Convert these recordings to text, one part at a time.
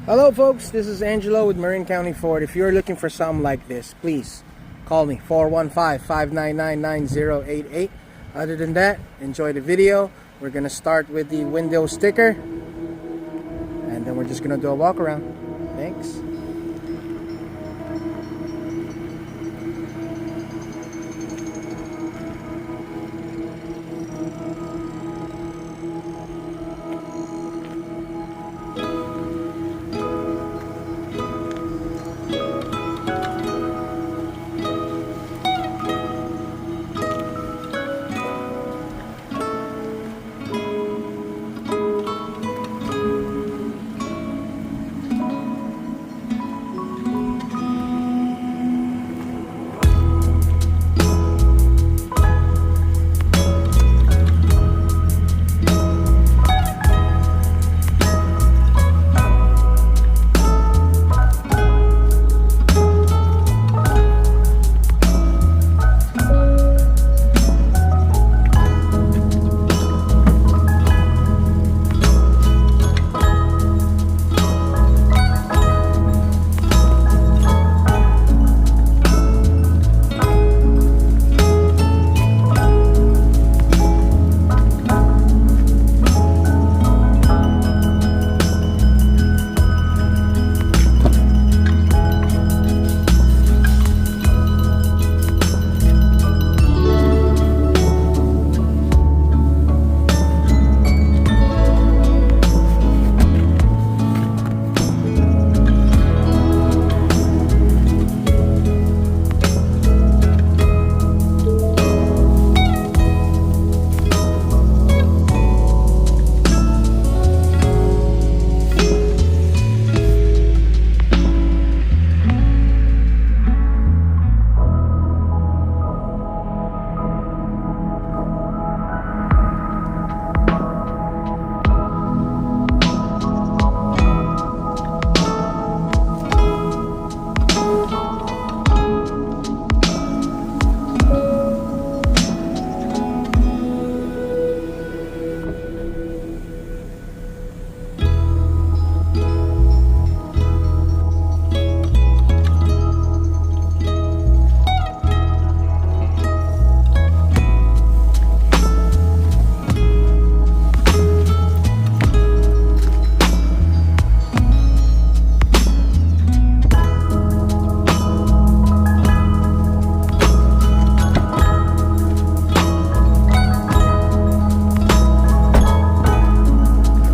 Hello folks, this is Angelo with Marin County Ford. If you're looking for something like this, please call me 415-599-9088. Other than that, enjoy the video. We're gonna start with the window sticker and then we're just gonna do a walk around. Thanks.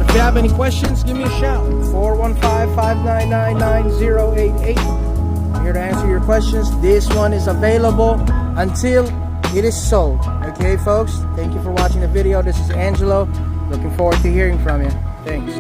If you have any questions, give me a shout. 415-599-9088. I'm here to answer your questions. This one is available until it is sold. Okay, folks? Thank you for watching the video. This is Angelo. Looking forward to hearing from you. Thanks.